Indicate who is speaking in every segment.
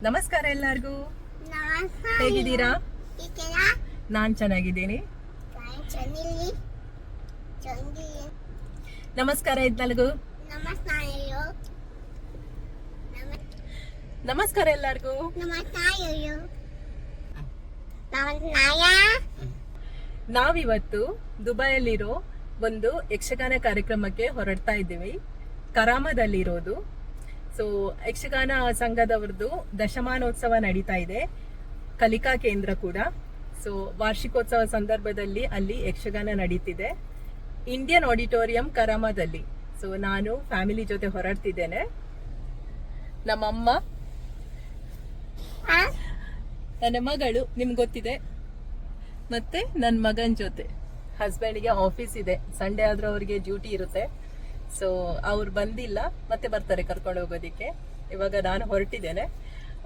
Speaker 1: ನಮಸ್ಕಾರ ಎಲ್ಲರಿಗೂ. ಹೇಗಿದ್ದೀರಾ? ನಾನ್ ಚೆನ್ನಾಗಿದ್ದೀನಿ. ನಮಸ್ಕಾರ ಎಲ್ಲರಿಗೂ. ನಮಸ್ಕಾರ ಎಲ್ಲರಿಗೂ. ನಾವಿವತ್ತು ದುಬೈಯಲ್ಲಿರೋ ಒಂದು ಯಕ್ಷಗಾನ ಕಾರ್ಯಕ್ರಮಕ್ಕೆ ಹೊರಡ್ತಾ ಇದ್ದೀವಿ. ಕರಾಮದಲ್ಲಿರೋದು. ಸೊ ಯಕ್ಷಗಾನ ಸಂಘದವ್ರದ್ದು ದಶಮಾನೋತ್ಸವ ನಡೀತಾ ಇದೆ. ಕಲಿಕಾ ಕೇಂದ್ರ ಕೂಡ. ಸೊ ವಾರ್ಷಿಕೋತ್ಸವ ಸಂದರ್ಭದಲ್ಲಿ ಅಲ್ಲಿ ಯಕ್ಷಗಾನ ನಡೀತಿದೆ ಇಂಡಿಯನ್ ಆಡಿಟೋರಿಯಂ ಕರಾಮದಲ್ಲಿ. ಸೊ ನಾನು ಫ್ಯಾಮಿಲಿ ಜೊತೆ ಹೊರಡ್ತಿದ್ದೇನೆ. ನಮ್ಮಮ್ಮ, ನನ್ನ ಮಗಳು ನಿಮ್ಗೆ ಗೊತ್ತಿದೆ, ಮತ್ತೆ ನನ್ನ ಮಗನ ಜೊತೆ. ಹಸ್ಬೆಂಡ್ಗೆ ಆಫೀಸ್ ಇದೆ, ಸಂಡೇ ಆದ್ರೂ ಅವ್ರಿಗೆ ಡ್ಯೂಟಿ ಇರುತ್ತೆ. ಸೊ ಅವ್ರು ಬಂದಿಲ್ಲ, ಮತ್ತೆ ಬರ್ತಾರೆ ಕರ್ಕೊಂಡು ಹೋಗೋದಿಕ್ಕೆ. ಇವಾಗ ನಾನು ಹೊರಟಿದ್ದೇನೆ.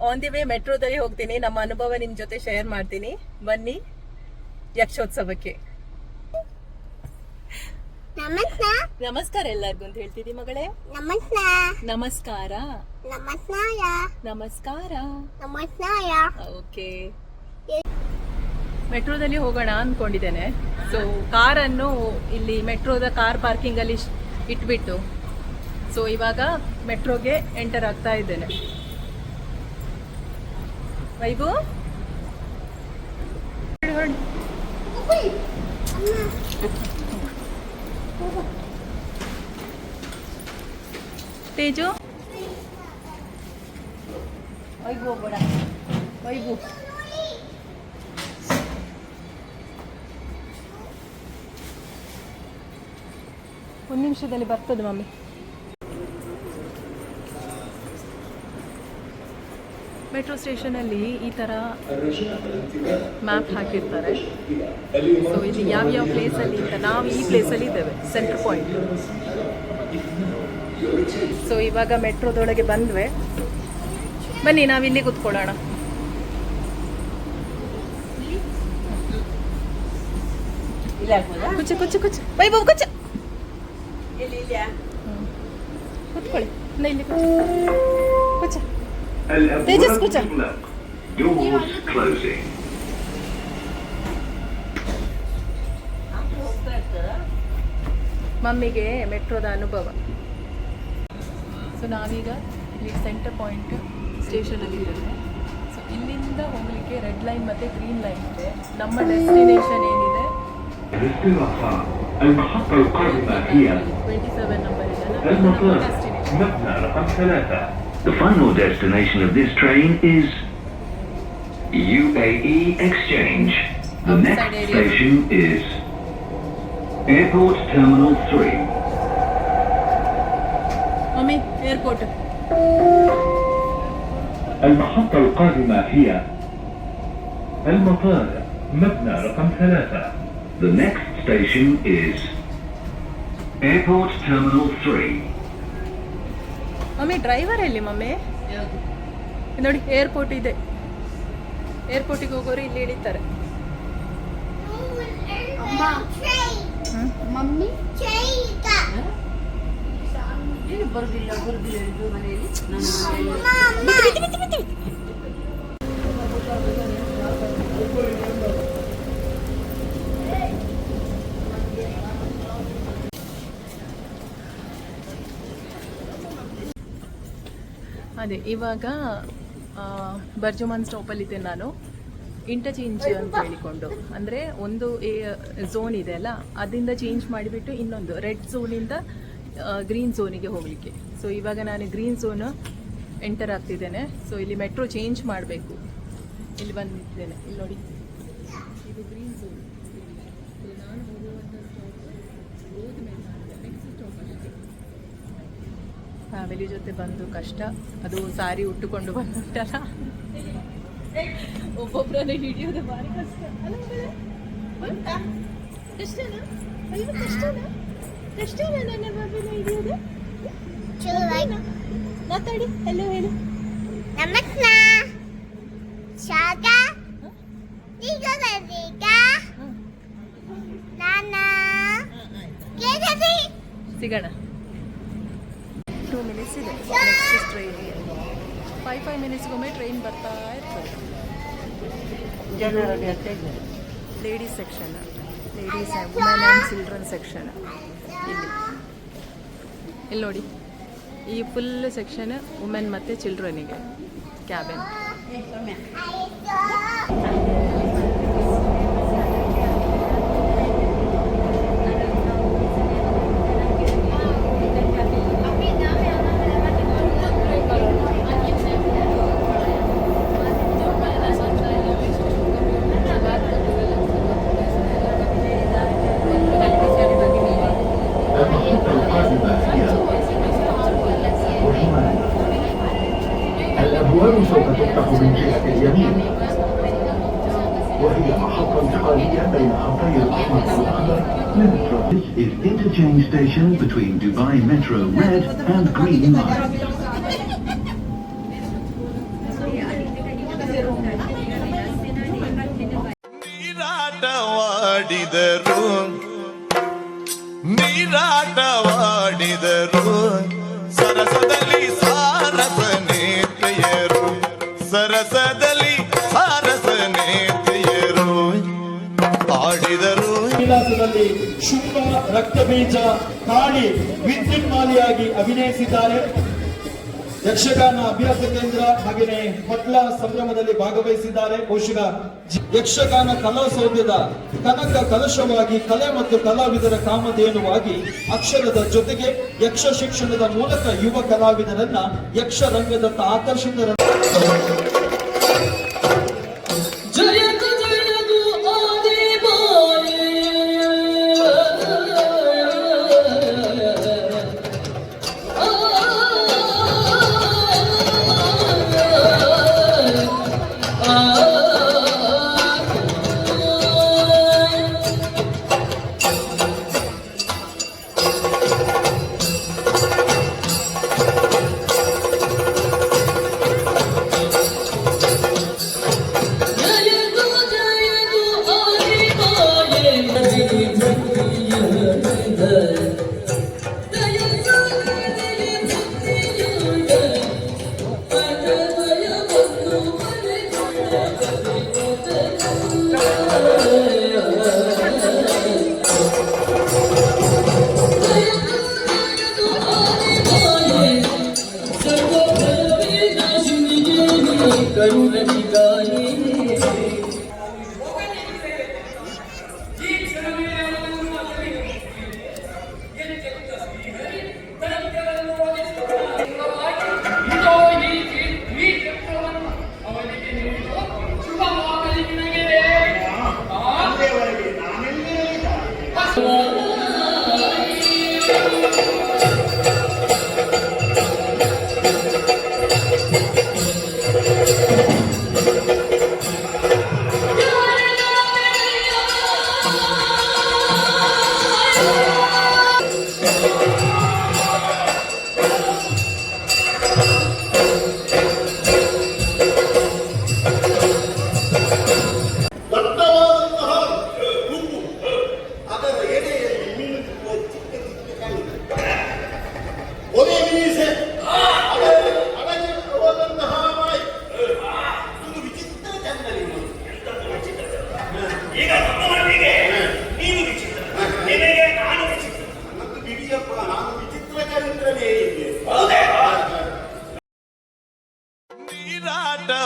Speaker 1: ಆನ್ ದಿ ವೇ ಮೆಟ್ರೋದಲ್ಲಿ ಹೋಗ್ತೀನಿ. ನಮ್ಮ ಅನುಭವ ನಿಮ್ ಜೊತೆ ಶೇರ್ ಮಾಡ್ತೀನಿ. ಬನ್ನಿ ಯಕ್ಷೋತ್ಸವಕ್ಕೆ. ನಮಸ್ಕಾರ ಎಲ್ಲರಿಗೂ ಅಂತ ಹೇಳ್ತಿದ್ದಿ ಮಗಳೇ. ನಮಸ್ಕಾರ. ನಮಸ್ಕಾರ. ಓಕೆ, ಮೆಟ್ರೋದಲ್ಲಿ ಹೋಗೋಣ ಅನ್ಕೊಂಡಿದ್ದೇನೆ. ಸೊ ಕಾರನ್ನು ಇಲ್ಲಿ ಮೆಟ್ರೋದ ಕಾರ್ ಪಾರ್ಕಿಂಗ್ ಅಲ್ಲಿ ಇಟ್ಬಿಟ್ಟು ಸೊ ಇವಾಗ ಮೆಟ್ರೋಗೆ ಎಂಟರ್ ಆಗ್ತಾ ಇದ್ದೇನೆ. ವೈಭು, ತೇಜು, ವೈಭು ಹೋಗೋಣ. ವೈಭು, ಒಂದು ನಿಮಿಷದಲ್ಲಿ ಬರ್ತದೆ ಮಮ್ಮಿ. ಮೆಟ್ರೋ ಸ್ಟೇಷನಲ್ಲಿ ಈ ಥರ ಮ್ಯಾಪ್ ಹಾಕಿರ್ತಾರೆ. ಸೊ ಇದು ಯಾವ್ಯಾವ ಪ್ಲೇಸಲ್ಲಿ ಅಂತ. ನಾವು ಈ ಪ್ಲೇಸಲ್ಲಿ ಇದ್ದೇವೆ, ಸೆಂಟರ್ ಪಾಯಿಂಟ್. ಸೊ ಇವಾಗ ಮೆಟ್ರೋದೊಳಗೆ ಬಂದ್ವಿ. ಬನ್ನಿ ನಾವಿಲ್ಲಿ ಕೂತ್ಕೊಳ್ಳೋಣ. ಕುಚ್ಚ ಕುಚ್ಚ ಕುಚ್ಚ ವೈಭವ್ ಕುಚ್ಚ ಕೂತ್ಕೊಳ್ಳಿ. ಇಲ್ಲಿ ಕುಚ್ಚ ತೇಜಸ್ ಕುಚ್ಚ. ಮಮ್ಮಿಗೆ ಮೆಟ್ರೋದ ಅನುಭವ. ಸೊ ನಾವೀಗ ಇಲ್ಲಿ ಸೆಂಟರ್ ಪಾಯಿಂಟ್ ಸ್ಟೇಷನಲ್ಲಿ ಇದ್ದೇವೆ. ಸೊ ಇಲ್ಲಿಂದ ಹೋಗ್ಲಿಕ್ಕೆ ರೆಡ್ ಲೈನ್ ಮತ್ತು ಗ್ರೀನ್ ಲೈನ್ ಇದೆ. ನಮ್ಮ ಡೆಸ್ಟಿನೇಷನ್ ಏನಿದೆ 27 ನಂಬರ್ ಇದೆ.
Speaker 2: The final destination of this train is UAE Exchange. The next station is Airport Terminal 3.
Speaker 1: Mommy, airport.
Speaker 2: المحطة القادمة هي المطار مبنى رقم 3. The next station is Airport Terminal 3.
Speaker 1: Mummy driver ಎಲ್ಲಿ mummy? ನೋಡಿ airport ಇದೆ. ಏರ್ಪೋರ್ಟಿಗೆ ಹೋಗೋರು ಇಲ್ಲಿ ಇಳಿತಾರೆ.
Speaker 3: Mummy
Speaker 1: ಅದೇ ಇವಾಗ ಬರ್ಜುಮಾನ್ ಸ್ಟಾಪಲ್ಲಿದ್ದೆ ನಾನು. ಇಂಟರ್ಚೇಂಜ್ ಅಂತ ಹೇಳಿಕೊಂಡು, ಅಂದರೆ ಒಂದು ಝೋನ್ ಇದೆ ಅಲ್ಲ, ಅದರಿಂದ ಚೇಂಜ್ ಮಾಡಿಬಿಟ್ಟು ಇನ್ನೊಂದು ರೆಡ್ ಝೋನಿಂದ ಗ್ರೀನ್ ಝೋನಿಗೆ ಹೋಗಲಿಕ್ಕೆ. ಸೊ ಇವಾಗ ನಾನು ಗ್ರೀನ್ ಝೋನು ಎಂಟರ್ ಆಗ್ತಿದ್ದೇನೆ. ಸೊ ಇಲ್ಲಿ ಮೆಟ್ರೋ ಚೇಂಜ್ ಮಾಡಬೇಕು. ಇಲ್ಲಿ ಬಂದಿದ್ದೇನೆ. ಇಲ್ಲಿ ನೋಡಿ, ಇದು ಗ್ರೀನ್ ಝೋನ್. ನಾನು ಹೋಗುವಂಥ ಸ್ಟಾಪ್ ಹೋದ್ಮೇಲೆ ನೆಕ್ಸ್ಟ್ ಸ್ಟಾಪ್ ಅಷ್ಟೇ. ಫ್ಯಾಮಿಲಿ ಜೊತೆ ಬಂದು ಕಷ್ಟ. ಅದು ಸಾರಿ ಉಟ್ಟುಕೊಂಡು ಬಂದುಂಟಲ್ಲ, ಒಬ್ಬೊಬ್ಬರನ್ನ ಹಿಡಿಯೋದು ಭಾರಿ ಕಷ್ಟ ಅಲ್ಲ ಮಗಳೇ? ಕಷ್ಟನಾ? ಅಯ್ಯೋ ಕಷ್ಟನಾ ನನ್ನ ಮಗನ ಹಿಡಿಯೋದು? ಮಾತಾಡಿ, ಎಲ್ಲೋ ಹೇಳು. ಸಿಗೋಣ. 2 minutes ಇದೆ ನೆಕ್ಸ್ಟ್ ಟ್ರೈನ್ಗೆ. 5 ಮಿನಿಟ್ಸ್ಗೊಮ್ಮೆ ಟ್ರೈನ್ ಬರ್ತಾ ಇರ್ತದೆ. Ladies section, ladies women and children section. ಇಲ್ಲಿ ನೋಡಿ, ಈ ಫುಲ್ ಸೆಕ್ಷನ್ ವುಮೆನ್ ಮತ್ತು ಚಿಲ್ಡ್ರನಿಗೆ cabin.
Speaker 3: الأبواب سوف تفتح من جهة اليمين وهي محطة انتقالية بين خطي الأحمر والأخضر للمترو. This is interchange station between Dubai Metro Red and Green Line.
Speaker 4: ನೀರಾಟವಾಡಿದರು ಸರಸದಲ್ಲಿ ಸಾರಸನೇತೆಯರು, ಸರಸದಲ್ಲಿ ಸಾರಸನೇತೆಯರು ಆಡಿದರು.
Speaker 5: ವಿಲಾಸದಲ್ಲಿ ಶುಂಭ, ರಕ್ತಬೀಜ, ಕಾಳಿ ವಿದ್ಯುನ್ಮಾಲಿಯಾಗಿ ಅಭಿನಯಿಸಿದ್ದಾರೆ. ಯಕ್ಷಗಾನ ಅಭ್ಯಾಸ ಕೇಂದ್ರ ಹಾಗೆಯೇ ಪಟ್ಲ ಸಂಭ್ರಮದಲ್ಲಿ ಭಾಗವಹಿಸಿದ್ದಾರೆ. ಬಹುಶಃ ಯಕ್ಷಗಾನ ಕಲಾಸೌಧದ ಕನಕ ಕಲಶವಾಗಿ ಕಲೆ ಮತ್ತು ಕಲಾವಿದರ ಕಾಮಧೇನುವಾಗಿ ಅಕ್ಷರದ ಜೊತೆಗೆ ಯಕ್ಷ ಶಿಕ್ಷಣದ ಮೂಲಕ ಯುವ ಕಲಾವಿದರನ್ನ ಯಕ್ಷ ರಂಗದತ್ತ ಆಕರ್ಷಿತರ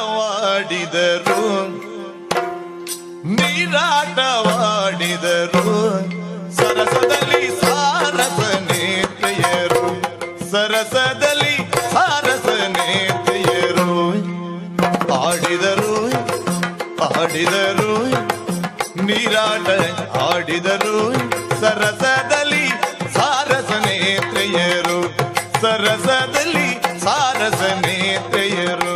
Speaker 4: ನೀರಾಟವಾಡಿದರು, ನೀರಾಟವಾಡಿದರು ಸರಸದಲ್ಲಿ ಸಾರಸನೇತೆಯರು, ಸರಸದಲ್ಲಿ ಸಾರಸನೇತೆಯರು ಆಡಿದರು, ಆಡಿದರು ನೀರಾಟ ಆಡಿದರು ಸರಸದಲ್ಲಿ ಸಾರಸನೇತೆಯರು, ಸರಸದಲ್ಲಿ ಸಾರಸನೇತೆಯರು.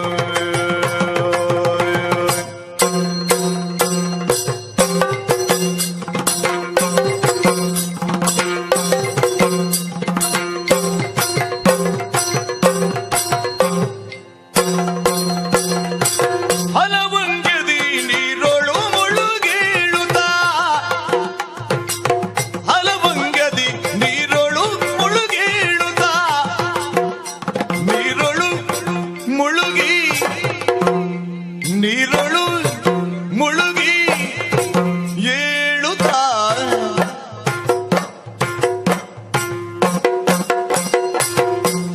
Speaker 4: ಹಲವಂಗದಿ ನೀರೊಳು ಮುಳುಗಿ ಏಳುತ್ತಾ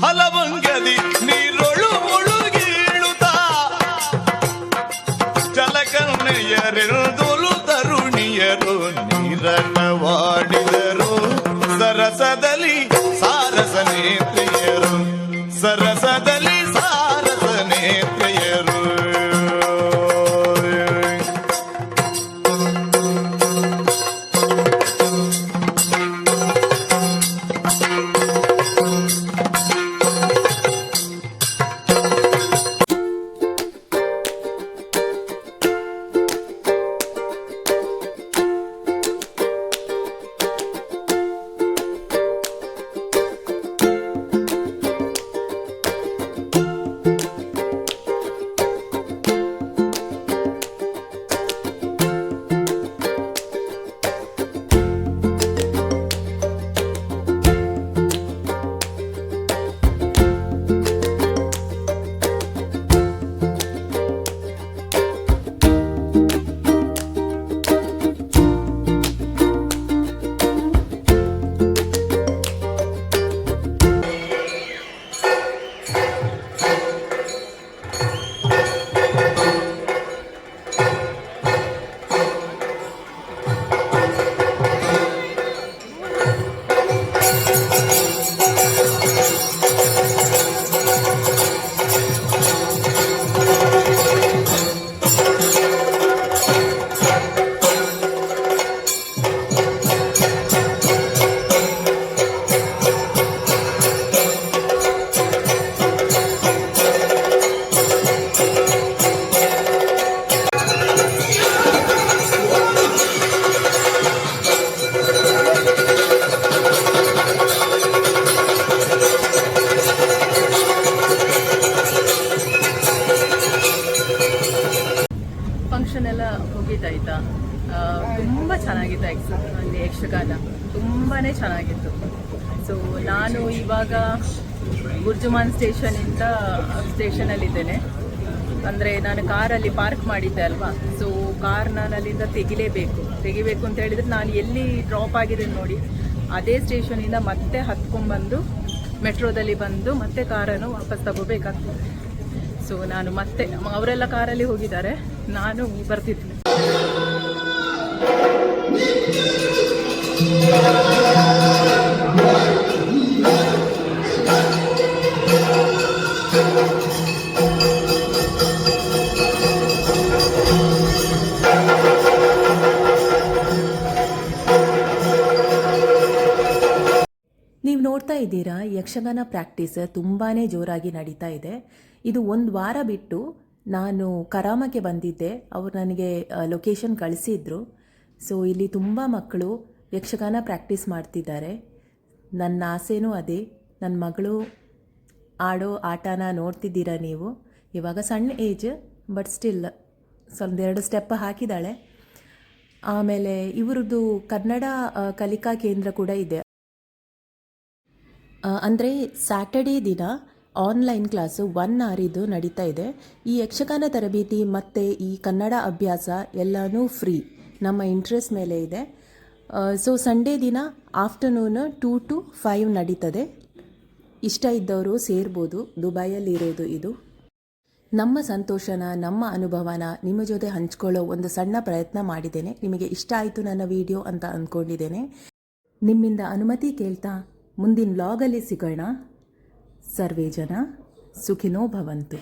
Speaker 4: ಹಲವಂಗದಿ ನೀರೊಳು ಮುಳುಗಿ ಏಳುತ್ತಾ ಜಲಕನ್ನೆಯರೆಲ್ದೊಲು ತರುಣಿಯರು ನೀರಟವಾಡಿದರು ಸರಸದಲ್ಲಿ ಸಾರಸ ನೇತ್ರಿಯರು ಸರಸದಲ್ಲಿ ಸಾರಸ ನೇತ್ರಿಯರು
Speaker 1: ಫಂಕ್ಷನ್ ಎಲ್ಲ ಮುಗಿತಾಯ್ತಾ, ತುಂಬ ಚೆನ್ನಾಗಿತ್ತು. ಅಲ್ಲಿ ಯಕ್ಷಗಾನ ತುಂಬಾ ಚೆನ್ನಾಗಿತ್ತು. ಸೊ ನಾನು ಇವಾಗ ಗುರ್ಜುಮಾನ್ ಸ್ಟೇಷನಲ್ಲಿದ್ದೇನೆ. ಅಂದರೆ ನಾನು ಕಾರಲ್ಲಿ ಪಾರ್ಕ್ ಮಾಡಿದ್ದೆ ಅಲ್ವಾ, ಸೊ ಕಾರ್ ನಾನು ಅಲ್ಲಿಂದ ತೆಗಿಬೇಕು ಅಂತ ಹೇಳಿದರೆ ನಾನು ಎಲ್ಲಿ ಡ್ರಾಪ್ ಆಗಿದೆ ನೋಡಿ ಅದೇ ಸ್ಟೇಷನಿಂದ ಮತ್ತೆ ಹತ್ಕೊಂಡ್ಬಂದು ಮೆಟ್ರೋದಲ್ಲಿ ಬಂದು ಮತ್ತೆ ಕಾರನ್ನು ವಾಪಸ್ ತಗೋಬೇಕಾಗ್ತದೆ. ಸೊ ನಾನು ಮತ್ತೆ ಅವರೆಲ್ಲ ಕಾರಲ್ಲಿ ಹೋಗಿದ್ದಾರೆ, ನಾನು ಬರ್ತಿದ್ದೀನಿ.
Speaker 6: ನೀವು ನೋಡ್ತಾ ಇದ್ದೀರಾ, ಯಕ್ಷಗಾನ ಪ್ರಾಕ್ಟೀಸ್ ತುಂಬಾ ಜೋರಾಗಿ ನಡೀತಾ ಇದೆ. ಇದು ಒಂದು ವಾರ ಬಿಟ್ಟು ನಾನು ಕರಾಮಕ್ಕೆ ಬಂದಿದ್ದೆ. ಅವರು ನನಗೆ ಲೊಕೇಶನ್ ಕಳಿಸಿದ್ರು. ಸೊ ಇಲ್ಲಿ ತುಂಬ ಮಕ್ಕಳು ಯಕ್ಷಗಾನ ಪ್ರಾಕ್ಟೀಸ್ ಮಾಡ್ತಿದ್ದಾರೆ. ನನ್ನ ಆಸೆನೂ ಅದೇ. ನನ್ನ ಮಗಳು ಆಡೋ ಆಟನ ನೋಡ್ತಿದ್ದೀರಾ ನೀವು. ಇವಾಗ ಸಣ್ಣ ಏಜ್, ಬಟ್ ಸ್ಟಿಲ್ ಒಂದೆರಡು ಸ್ಟೆಪ್ ಹಾಕಿದ್ದಾಳೆ. ಆಮೇಲೆ ಇವ್ರದ್ದು ಕನ್ನಡ ಕಲಿಕಾ ಕೇಂದ್ರ ಕೂಡ ಇದೆ. ಅಂದರೆ ಸ್ಯಾಟರ್ಡೇ ದಿನ ಆನ್ಲೈನ್ ಕ್ಲಾಸು 1 hour ಇದು ನಡೀತಾ ಇದೆ. ಈ ಯಕ್ಷಗಾನ ತರಬೇತಿ ಮತ್ತು ಈ ಕನ್ನಡ ಅಭ್ಯಾಸ ಎಲ್ಲನೂ ಫ್ರೀ, ನಮ್ಮ ಇಂಟ್ರೆಸ್ಟ್ ಮೇಲೆ ಇದೆ. ಸೊ ಸಂಡೇ ದಿನ ಆಫ್ಟರ್ನೂನ್ 2 to 5 ನಡೀತದೆ. ಇಷ್ಟ ಇದ್ದವರು ಸೇರ್ಬೋದು. ದುಬೈಯಲ್ಲಿರೋದು ಇದು. ನಮ್ಮ ಸಂತೋಷನ, ನಮ್ಮ ಅನುಭವನ ನಿಮ್ಮ ಜೊತೆ ಹಂಚ್ಕೊಳ್ಳೋ ಒಂದು ಸಣ್ಣ ಪ್ರಯತ್ನ ಮಾಡಿದ್ದೇನೆ. ನಿಮಗೆ ಇಷ್ಟ ಆಯಿತು ನನ್ನ ವಿಡಿಯೋ ಅಂತ ಅಂದ್ಕೊಂಡಿದ್ದೇನೆ. ನಿಮ್ಮಿಂದ ಅನುಮತಿ ಕೇಳ್ತಾ ಮುಂದಿನ ವ್ಲಾಗಲ್ಲಿ ಸಿಗೋಣ. ಸರ್ವೇ ಜನ ಸುಖಿನೋ ಭವಂತು.